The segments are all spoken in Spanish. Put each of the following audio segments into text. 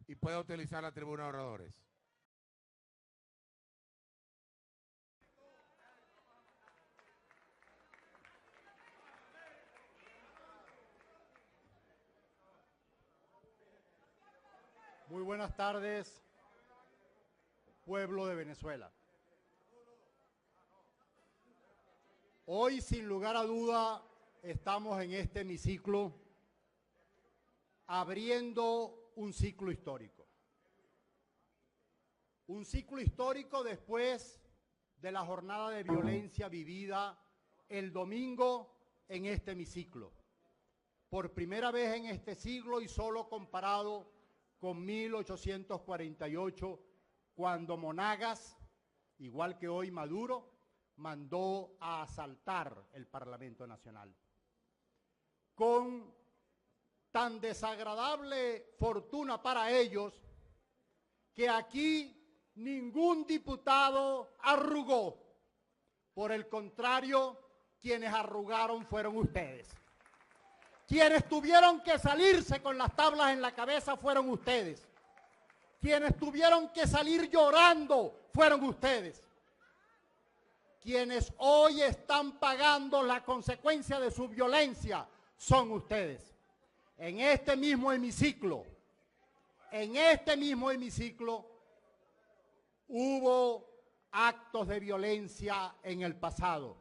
y pueda utilizar la tribuna de oradores. Muy buenas tardes, pueblo de Venezuela. Hoy, sin lugar a duda, estamos en este hemiciclo abriendo un ciclo histórico. Un ciclo histórico después de la jornada de violencia vivida el domingo en este hemiciclo. Por primera vez en este siglo y solo comparado con 1848, cuando Monagas, igual que hoy Maduro, mandó a asaltar el Parlamento Nacional. Con tan desagradable fortuna para ellos, que aquí ningún diputado arrugó. Por el contrario, quienes arrugaron fueron ustedes. Quienes tuvieron que salirse con las tablas en la cabeza fueron ustedes. Quienes tuvieron que salir llorando fueron ustedes. Quienes hoy están pagando la consecuencia de su violencia son ustedes. En este mismo hemiciclo, hubo actos de violencia en el pasado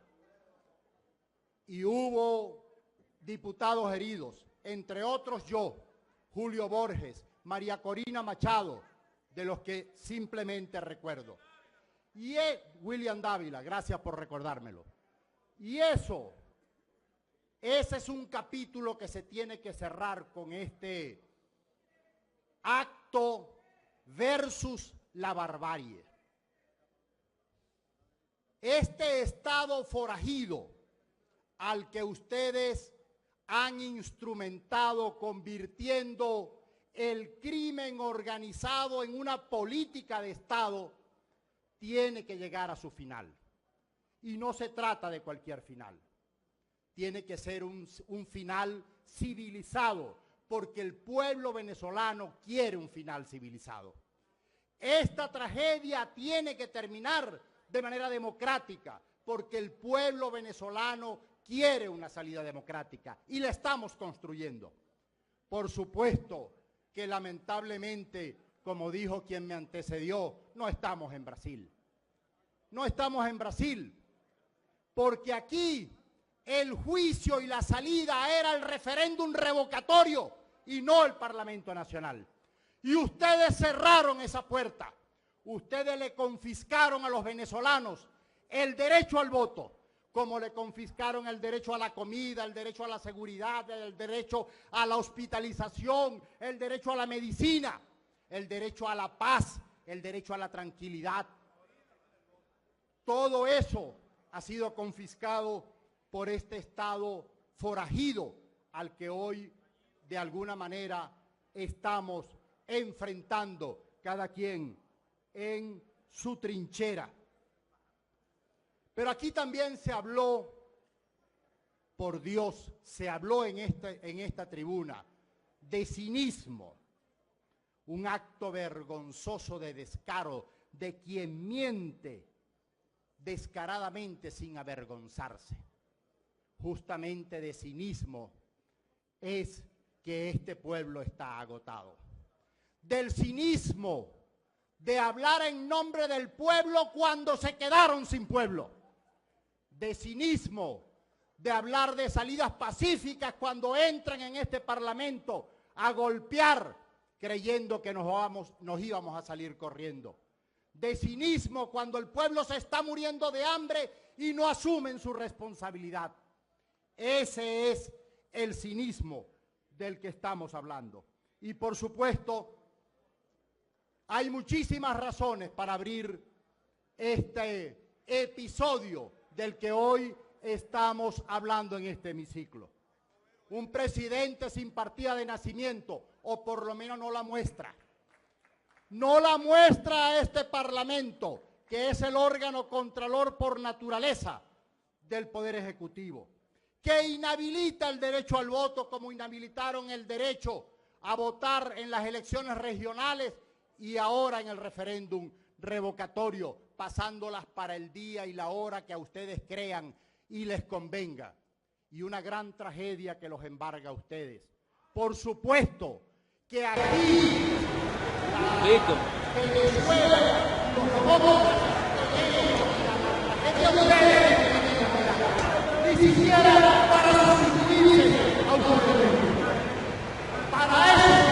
y hubo diputados heridos, entre otros yo, Julio Borges, María Corina Machado, de los que simplemente recuerdo. Y William Dávila, gracias por recordármelo. Y ese es un capítulo que se tiene que cerrar con este acto versus la barbarie. Este Estado forajido al que ustedes han instrumentado, convirtiendo el crimen organizado en una política de Estado, tiene que llegar a su final. Y no se trata de cualquier final. Tiene que ser un final civilizado, porque el pueblo venezolano quiere un final civilizado. Esta tragedia tiene que terminar de manera democrática, porque el pueblo venezolano quiere una salida democrática y la estamos construyendo. Por supuesto que lamentablemente, como dijo quien me antecedió, no estamos en Brasil. No estamos en Brasil, porque aquí el juicio y la salida era el referéndum revocatorio y no el Parlamento Nacional. Y ustedes cerraron esa puerta. Ustedes le confiscaron a los venezolanos el derecho al voto, como le confiscaron el derecho a la comida, el derecho a la seguridad, el derecho a la hospitalización, el derecho a la medicina, el derecho a la paz, el derecho a la tranquilidad. Todo eso ha sido confiscado por este Estado forajido al que hoy, de alguna manera, estamos enfrentando cada quien en su trinchera. Pero aquí también se habló, por Dios, se habló en esta tribuna de cinismo, un acto vergonzoso de descaro de quien miente descaradamente sin avergonzarse. Justamente de cinismo es que este pueblo está agotado. Del cinismo de hablar en nombre del pueblo cuando se quedaron sin pueblo. De cinismo de hablar de salidas pacíficas cuando entran en este Parlamento a golpear creyendo que nos íbamos a salir corriendo. De cinismo cuando el pueblo se está muriendo de hambre y no asumen su responsabilidad. Ese es el cinismo del que estamos hablando. Y por supuesto, hay muchísimas razones para abrir este episodio del que hoy estamos hablando en este hemiciclo. Un presidente sin partida de nacimiento, o por lo menos no la muestra. No la muestra a este Parlamento, que es el órgano contralor por naturaleza del Poder Ejecutivo, que inhabilita el derecho al voto como inhabilitaron el derecho a votar en las elecciones regionales y ahora en el referéndum revocatorio, pasándolas para el día y la hora que a ustedes crean y les convenga. Y una gran tragedia que los embarga a ustedes. Por supuesto que aquí Venezuela, ni siquiera para sustituirse a ustedes. Para eso,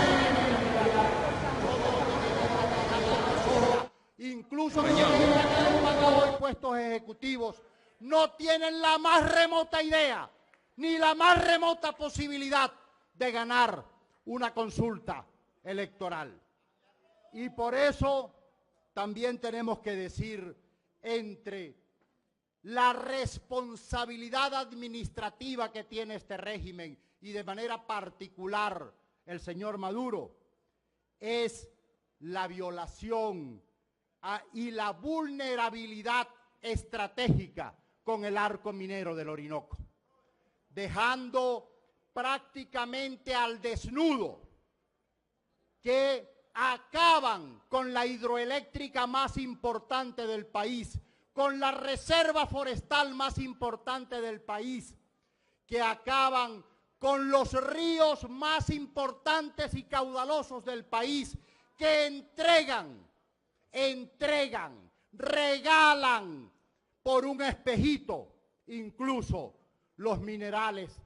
incluso los que han hoy puestos ejecutivos no tienen la más remota idea, ni la más remota posibilidad de ganar una consulta electoral. Y por eso también tenemos que decir, entre la responsabilidad administrativa que tiene este régimen y de manera particular el señor Maduro, es la violación y la vulnerabilidad estratégica con el arco minero del Orinoco, dejando prácticamente al desnudo que acaban con la hidroeléctrica más importante del país, con la reserva forestal más importante del país, que acaban con los ríos más importantes y caudalosos del país, que entregan, regalan por un espejito incluso los minerales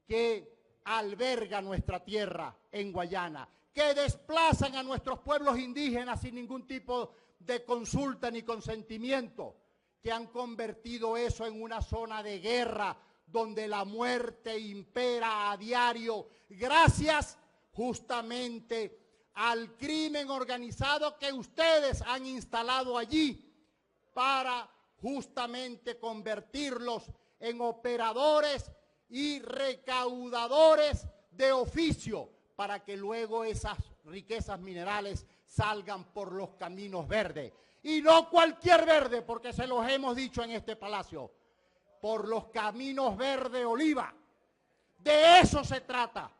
que alberga nuestra tierra en Guayana, que desplazan a nuestros pueblos indígenas sin ningún tipo de consulta ni consentimiento, que han convertido eso en una zona de guerra donde la muerte impera a diario, gracias justamente al crimen organizado que ustedes han instalado allí para justamente convertirlos en operadores y recaudadores de oficio, para que luego esas riquezas minerales salgan por los caminos verdes. Y no cualquier verde, porque se los hemos dicho en este palacio, por los caminos verde oliva. De eso se trata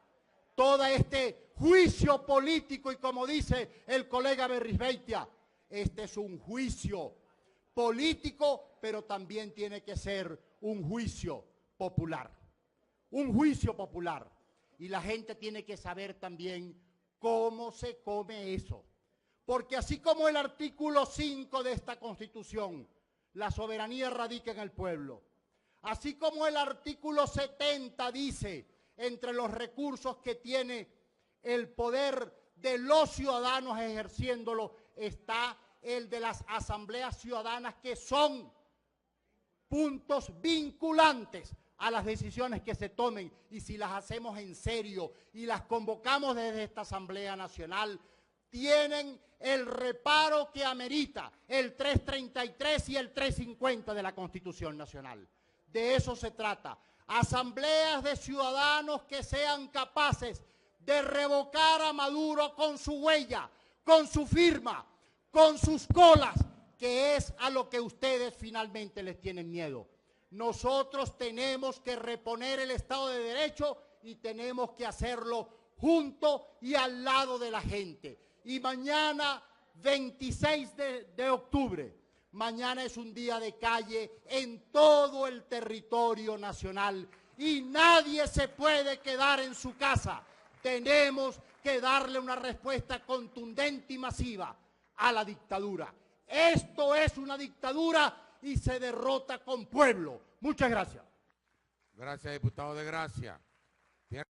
todo este juicio político, y como dice el colega Berrizbeitia, este es un juicio político, pero también tiene que ser un juicio popular. Un juicio popular. Y la gente tiene que saber también cómo se come eso. Porque así como el artículo 5 de esta Constitución, la soberanía radica en el pueblo. Así como el artículo 70 dice, entre los recursos que tiene el poder de los ciudadanos ejerciéndolo, está el de las asambleas ciudadanas, que son puntos vinculantes a las decisiones que se tomen, y si las hacemos en serio y las convocamos desde esta Asamblea Nacional, tienen el reparo que amerita el 333 y el 350 de la Constitución Nacional. De eso se trata. Asambleas de ciudadanos que sean capaces de revocar a Maduro con su huella, con su firma, con sus colas, que es a lo que ustedes finalmente les tienen miedo. Nosotros tenemos que reponer el Estado de Derecho y tenemos que hacerlo junto y al lado de la gente. Y mañana, 26 de octubre, mañana es un día de calle en todo el territorio nacional y nadie se puede quedar en su casa. Tenemos que darle una respuesta contundente y masiva a la dictadura. Esto es una dictadura y se derrota con pueblo. Muchas gracias. Gracias, diputado de Gracia.